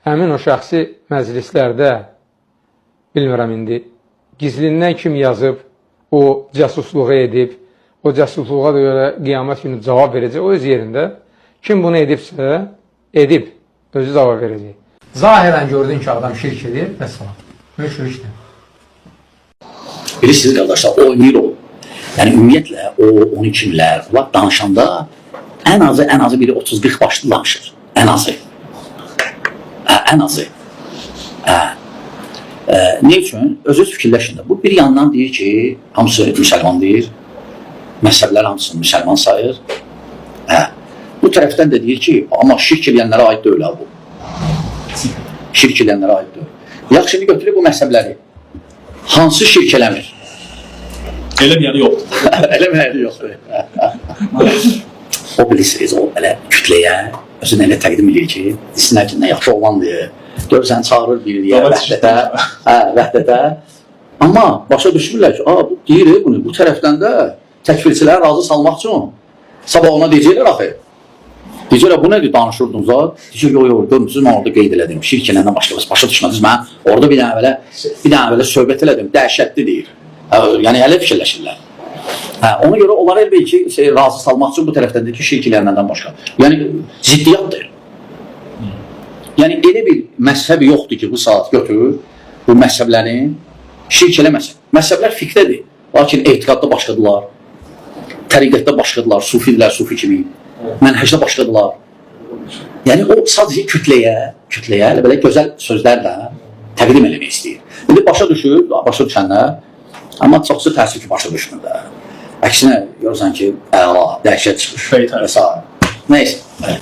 həmin o şəxsi məclislərdə, bilmirəm indi, gizlindən kim yazıb, o cəsusluğu edib, o cəsusluğa da görə qiyamət günü cavab verəcək, o öz yerində. Kim bunu edibsə, edib, özü cavab verəcək. Zahirən gördün ki, adam şirk edir, və salam. Şirkdir. Bilirsiniz qardaşlar, o oynayır o. Yəni ümumiyyətlə, o 12-lər, danışanda ən azı biri 30-40 başlı danışır. Ən azı. Ən azı. Ne üçün? Öz fikirləşin də. Bu bir yandan deyir ki, hamısı müsəlman deyir, məhzəblər hamısını müsəlman sayır. Bu tərəfdən də deyir ki, amma şirk edənlərə aid deyil bu. Şirk edənlərə aid deyil. Yaxşı, şimdi götürür bu məhzəbləri. Hansı şirk eləmir? Eləməyəni yoxdur. Eləməyəni yoxdur. O bilirsiniz, o elə kütləyə özünü elə təqdim edir ki, desinlər ki, nə yaxşı oğlandır. Görürsən, çağırır birliyə, vəhdətə. Amma başa düşmürlər ki, bu deyir bunu, bu tərəfdən də təkfirçiləri razı salmaq üçün sabah ona deyəcəklər axı. Deyəcəklər, bu nədir danışırdınız da? Deyəcək, yox, görmürsünüz, mən orada qeyd elədim. Şirk eləndən başa düşmədiniz, mən orada bir dənə belə söhbət elədim, dəhşətli deyir. Yəni, elə fikirləşirlər. Ona görə onlara elbək ki, razı salmaq üçün bu tərəfdədir ki, şirk eləndən başqa. Yəni, ziddiyyatdır. Yəni, elə bir məzhəb yoxdur ki, bu saat götürür, bu məzhəblərin şirk eləməsin. Məzhəblər fiqdədir, lakin etiqadda başqadılar, təriqətdə başqadılar, sufidirlər, sufi kimi, mənhəcdə başqadılar. Yəni, o sadəcə kütləyə elə belə gözəl sözlərlə təqdim eləmək istəyir. İndi başa düşənlər, amma çoxsu təəssüf ki, başa düşmür də. Əksinə, görürsən ki, dəhşət çıxır və s. Neyse.